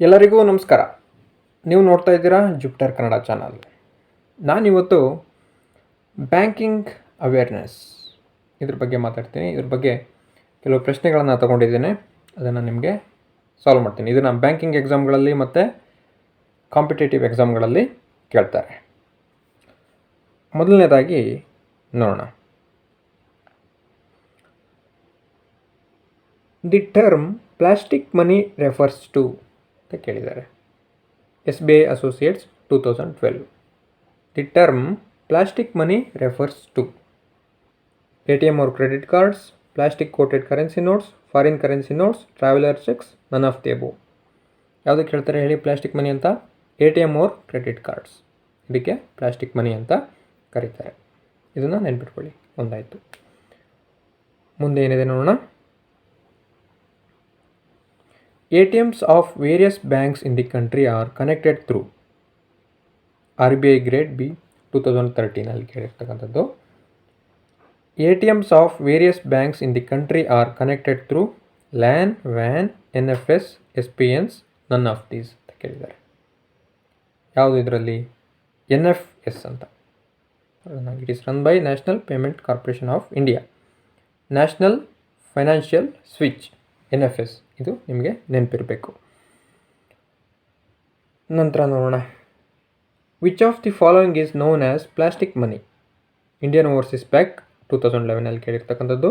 ಎಲ್ಲರಿಗೂ ನಮಸ್ಕಾರ. ನೀವು ನೋಡ್ತಾ ಇದ್ದೀರಾ ಜುಪಿಟರ್ ಕನ್ನಡ ಚಾನಲ್. ನಾನಿವತ್ತು ಬ್ಯಾಂಕಿಂಗ್ ಅವೇರ್ನೆಸ್ ಇದ್ರ ಬಗ್ಗೆ ಮಾತಾಡ್ತೀನಿ. ಇದ್ರ ಬಗ್ಗೆ ಕೆಲವು ಪ್ರಶ್ನೆಗಳನ್ನು ತಗೊಂಡಿದ್ದೇನೆ, ಅದನ್ನು ನಿಮಗೆ ಸಾಲ್ವ್ ಮಾಡ್ತೀನಿ. ಇದನ್ನು ಬ್ಯಾಂಕಿಂಗ್ ಎಕ್ಸಾಮ್ಗಳಲ್ಲಿ ಮತ್ತು ಕಾಂಪಿಟೇಟಿವ್ ಎಕ್ಸಾಮ್ಗಳಲ್ಲಿ ಕೇಳ್ತಾರೆ. ಮೊದಲನೇದಾಗಿ ನೋಡೋಣ. The term plastic money refers to ಅಂತ ಕೇಳಿದ್ದಾರೆ. SBI Associates 2012. The term plastic money refers to ATM or credit cards, plastic coated currency notes, foreign currency notes, traveler checks, none of the above. ಯಾವುದಕ್ಕೆ ಹೇಳ್ತಾರೆ ಹೇಳಿ plastic ಮನಿ ಅಂತ? ATM or credit cards, ಇದಕ್ಕೆ plastic ಮನಿ ಅಂತ ಕರೀತಾರೆ. ಇದನ್ನು ನೆನ್ಪಿಟ್ಕೊಳ್ಳಿ. ಒಂದಾಯಿತು. ಮುಂದೆ ಏನಿದೆ ನೋಡೋಣ. ATMs of various banks in the country are connected through RBI Grade B 2013 ಅಲ್ಲಿ ಕೇಳಿರ್ತಕ್ಕಂಥದ್ದು. ATMs of various banks in the country are connected through LAN, WAN, NFS, SPNs, none of these ಅಂತ ಕೇಳಿದ್ದಾರೆ. ಯಾವುದು ಇದರಲ್ಲಿ? NFS ಅಂತ. It is run by national payment corporation of India. National financial switch, NFS. ಇದು ನಿಮಗೆ ನೆನಪಿರಬೇಕು. ನಂತರ ನೋಡೋಣ. Which of the following is known as plastic money? Indian overseas bank 2011 ಅಲ್ಲಿ ಕೇಳಿರ್ತಕ್ಕಂಥದ್ದು.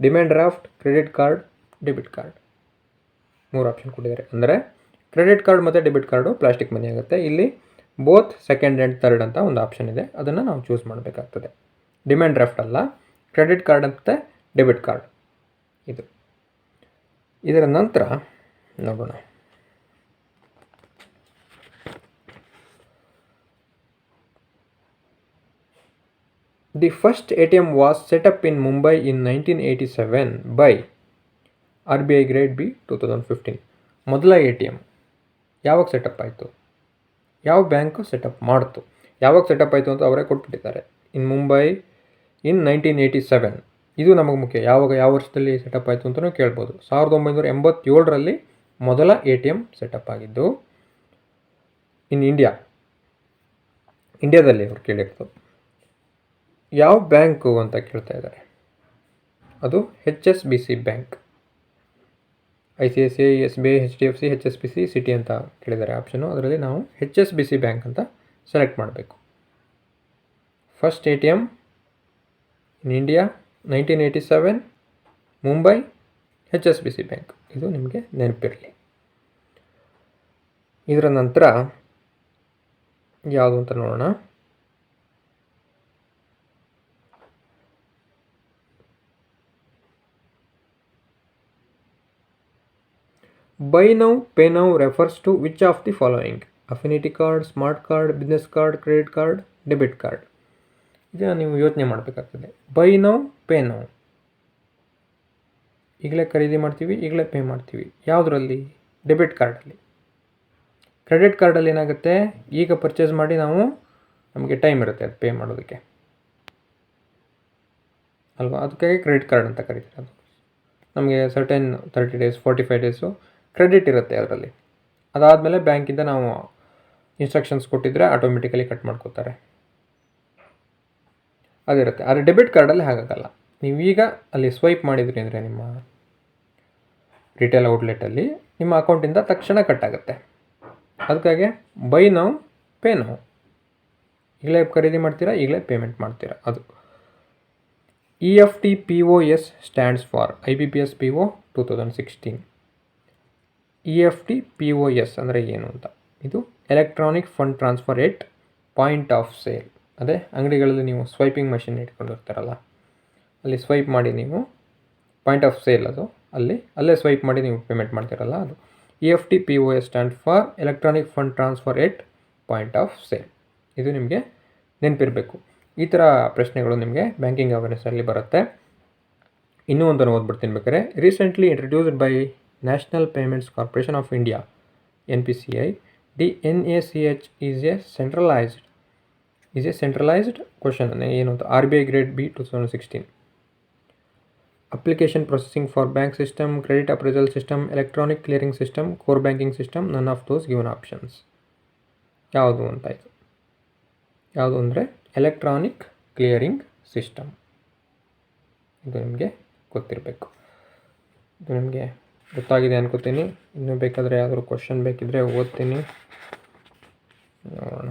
Demand draft, credit card, debit card. 3 option ಕೊಟ್ಟಿದ್ದಾರೆ. ಅಂದರೆ credit card ಮತ್ತು ಡೆಬಿಟ್ ಕಾರ್ಡು ಪ್ಲಾಸ್ಟಿಕ್ ಮನಿ ಆಗುತ್ತೆ. ಇಲ್ಲಿ ಬೋತ್ ಸೆಕೆಂಡ್ ಆ್ಯಂಡ್ ಥರ್ಡ್ ಅಂತ ಒಂದು ಆಪ್ಷನ್ ಇದೆ, ಅದನ್ನು ನಾವು ಚೂಸ್ ಮಾಡಬೇಕಾಗ್ತದೆ. ಡಿಮ್ಯಾಂಡ್ ಡ್ರಾಫ್ಟ್ ಅಲ್ಲ, ಕ್ರೆಡಿಟ್ ಕಾರ್ಡ್ ಮತ್ತು ಡೆಬಿಟ್ ಕಾರ್ಡ್ ಇದು. ಇದರ ನಂತರ ನೋಡೋಣ. The first ATM was setup in Mumbai in 1987 by RBI Grade B 2015. ಮೊದಲ ATM ಯಾವಾಗ ಸೆಟಪ್ ಆಯಿತು? ಯಾವ ಬ್ಯಾಂಕು ಸೆಟಪ್ ಮಾಡ್ತು? ಯಾವಾಗ ಸೆಟಪ್ ಆಯಿತು ಅಂತ ಅವರೇ ಕೊಟ್ಬಿಟ್ಟಿದ್ದಾರೆ. ಇನ್ ಮುಂಬೈ ಇನ್ 1987. ಇದು ನಮಗೆ ಮುಖ್ಯ. ಯಾವ ವರ್ಷದಲ್ಲಿ ಸೆಟಪ್ ಆಯಿತು ಅಂತಲೂ ಕೇಳ್ಬೋದು. 1987ರಲ್ಲಿ ಮೊದಲ ATM ಸೆಟಪ್ ಆಗಿದ್ದು ಇನ್ ಇಂಡಿಯಾದಲ್ಲಿ ಅವ್ರು ಕೇಳಿರ್ತು. ಯಾವ ಬ್ಯಾಂಕು ಅಂತ ಕೇಳ್ತಾ ಇದ್ದಾರೆ. ಅದು HSBC bank. ICICI, SBI, HDFC, HSBC, Citi ಅಂತ ಕೇಳಿದ್ದಾರೆ ಆಪ್ಷನು. ಅದರಲ್ಲಿ ನಾವು HSBC ಬ್ಯಾಂಕ್ ಅಂತ ಸೆಲೆಕ್ಟ್ ಮಾಡಬೇಕು. ಫಸ್ಟ್ ATM ಇನ್ ಇಂಡಿಯಾ 1987, ಮುಂಬೈ, HSBC ಬ್ಯಾಂಕ್. ಇದು ನಿಮಗೆ ನೆನಪಿರಲಿ. ಇದರ ನಂತರ ಯಾವುದು ಅಂತ ನೋಡೋಣ. Buy now pay now refers to which of the following? Affinity card, smart card, business card, credit card, debit card. ಇದನ್ನು ನೀವು ಯೋಚನೆ ಮಾಡಬೇಕಾಗ್ತದೆ. ಬೈ ನೌ ಪೇ ನೌ, ಈಗಲೇ ಖರೀದಿ ಮಾಡ್ತೀವಿ, ಈಗಲೇ ಪೇ ಮಾಡ್ತೀವಿ. ಯಾವುದರಲ್ಲಿ? ಡೆಬಿಟ್ ಕಾರ್ಡಲ್ಲಿ. ಕ್ರೆಡಿಟ್ ಕಾರ್ಡಲ್ಲಿ ಏನಾಗುತ್ತೆ, ಈಗ ಪರ್ಚೇಸ್ ಮಾಡಿ ನಮಗೆ ಟೈಮ್ ಇರುತ್ತೆ ಅದು ಪೇ ಮಾಡೋದಕ್ಕೆ ಅಲ್ವಾ? ಅದಕ್ಕಾಗಿ ಕ್ರೆಡಿಟ್ ಕಾರ್ಡ್ ಅಂತ ಕರೀತಾರೆ. ಅದು ನಮಗೆ ಸರ್ಟೆನ್ 30 days 45 days ಕ್ರೆಡಿಟ್ ಇರುತ್ತೆ ಅದರಲ್ಲಿ. ಅದಾದಮೇಲೆ ಬ್ಯಾಂಕಿಂದ ನಾವು ಇನ್ಸ್ಟ್ರಕ್ಷನ್ಸ್ ಕೊಟ್ಟಿದ್ರೆ ಆಟೋಮೆಟಿಕಲಿ ಕಟ್ ಮಾಡ್ಕೋತಾರೆ, ಅದಿರುತ್ತೆ. ಆದರೆ ಡೆಬಿಟ್ ಕಾರ್ಡಲ್ಲಿ ಹಾಗಾಗಲ್ಲ. ನೀವೀಗ ಅಲ್ಲಿ ಸ್ವೈಪ್ ಮಾಡಿದ್ರಿ ಅಂದರೆ ನಿಮ್ಮ ರಿಟೇಲ್ ಔಟ್ಲೆಟಲ್ಲಿ ನಿಮ್ಮ ಅಕೌಂಟಿಂದ ತಕ್ಷಣ ಕಟ್ ಆಗುತ್ತೆ. ಅದಕ್ಕಾಗಿ ಬೈ ನೌ ಪೇ ನೌ, ಈಗಲೇ ಖರೀದಿ ಮಾಡ್ತೀರಾ, ಈಗಲೇ ಪೇಮೆಂಟ್ ಮಾಡ್ತೀರಾ. ಅದು EFT POS stands for IBPS PO 2016. EFT POS ಅಂದರೆ ಏನು ಅಂತ? ಇದು electronic fund transfer at point of sale. ಅದೇ ಅಂಗಡಿಗಳಲ್ಲಿ ನೀವು ಸ್ವೈಪಿಂಗ್ ಮಷಿನ್ ಇಟ್ಕೊಂಡಿರ್ತಾರಲ್ಲ, ಅಲ್ಲಿ ಸ್ವೈಪ್ ಮಾಡಿ ನೀವು ಪಾಯಿಂಟ್ ಆಫ್ ಸೇಲ್, ಅದು ಅಲ್ಲೇ ಸ್ವೈಪ್ ಮಾಡಿ ನೀವು ಪೇಮೆಂಟ್ ಮಾಡ್ತೀರಲ್ಲ, ಅದು EFT POS stand for electronic fund transfer at point of sale. ಇದು ನಿಮಗೆ ನೆನಪಿರಬೇಕು. ಈ ಥರ ಪ್ರಶ್ನೆಗಳು ನಿಮಗೆ ಬ್ಯಾಂಕಿಂಗ್ ಅವೇರ್ನೆಸ್ಸಲ್ಲಿ ಬರುತ್ತೆ. ಇನ್ನೂ ಒಂದನ್ನು ಓದ್ಬಿಡ್ತೀನಿ ಬೇಕಾದ್ರೆ. Recently introduced by national payments corporation of India NPCI, the NACH is A centralised question. ಏನು ಅಂತ? RBI Grade B 2016. Application processing for bank system, credit appraisal system, electronic clearing system, core banking system, none of those given options. ಯಾವುದು ಅಂತಾಯಿತು? ಯಾವುದು ಅಂದರೆ electronic clearing system. ಇದು ನಿಮಗೆ ಗೊತ್ತಿರಬೇಕು. ಇದು ನಿಮಗೆ ಗೊತ್ತಾಗಿದೆ ಅನ್ಕೋತೀನಿ. ಇನ್ನೂ ಬೇಕಾದರೆ ಯಾವ್ದಾದ್ರು ಕ್ವಶನ್ ಬೇಕಿದ್ದರೆ ಓದ್ತೀನಿ, ನೋಡೋಣ.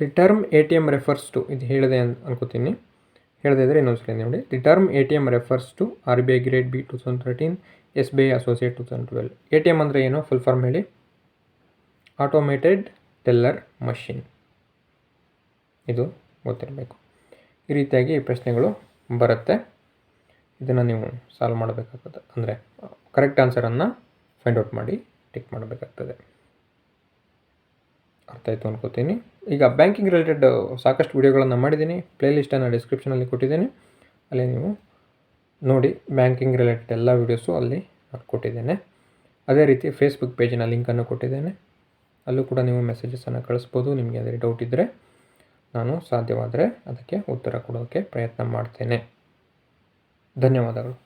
The term ATM refers to, ಇದು ಹೇಳಿದೆ ಅನ್ಕೋತೀನಿ. ಹೇಳದೇ ಇದ್ದರೆ ಇನ್ನೊಂದ್ಸಲ ನೋಡಿ. The term ATM refers to RBI grade B 2013, SBI associate 2012. ATM ಅಂದರೆ ಏನು? ಫುಲ್ ಫಾರ್ಮ್ ಹೇಳಿ. Automated teller machine. ಇದು ಗೊತ್ತಿರಬೇಕು. ಈ ರೀತಿಯಾಗಿ ಪ್ರಶ್ನೆಗಳು ಬರುತ್ತೆ. ಇದನ್ನು ನೀವು ಸಾಲ್ವ್ ಮಾಡಬೇಕಾಗ್ತದೆ. ಅಂದರೆ ಕರೆಕ್ಟ್ ಆನ್ಸರನ್ನು ಫೈಂಡ್ ಔಟ್ ಮಾಡಿ ಟಿಕ್ ಮಾಡಬೇಕಾಗ್ತದೆ. ಅರ್ಥ ಆಯಿತು ಅನ್ಕೋತೀನಿ. ಈಗ ಬ್ಯಾಂಕಿಂಗ್ ರಿಲೇಟೆಡ್ ಸಾಕಷ್ಟು ವಿಡಿಯೋಗಳನ್ನು ಮಾಡಿದ್ದೀನಿ. ಪ್ಲೇಲಿಸ್ಟನ್ನು ಡಿಸ್ಕ್ರಿಪ್ಷನಲ್ಲಿ ಕೊಟ್ಟಿದ್ದೀನಿ, ಅಲ್ಲಿ ನೀವು ನೋಡಿ. ಬ್ಯಾಂಕಿಂಗ್ ರಿಲೇಟೆಡ್ ಎಲ್ಲ ವೀಡಿಯೋಸು ಅಲ್ಲಿ ಕೊಟ್ಟಿದ್ದೇನೆ. ಅದೇ ರೀತಿ ಫೇಸ್ಬುಕ್ ಪೇಜಿನ ಲಿಂಕನ್ನು ಕೊಟ್ಟಿದ್ದೇನೆ, ಅಲ್ಲೂ ಕೂಡ ನೀವು ಮೆಸೇಜಸನ್ನು ಕಳಿಸ್ಬೋದು. ನಿಮಗೆ ಅದೇ ಡೌಟ್ ಇದ್ದರೆ ನಾನು ಸಾಧ್ಯವಾದರೆ ಅದಕ್ಕೆ ಉತ್ತರ ಕೊಡೋಕ್ಕೆ ಪ್ರಯತ್ನ ಮಾಡ್ತೇನೆ. ಧನ್ಯವಾದಗಳು.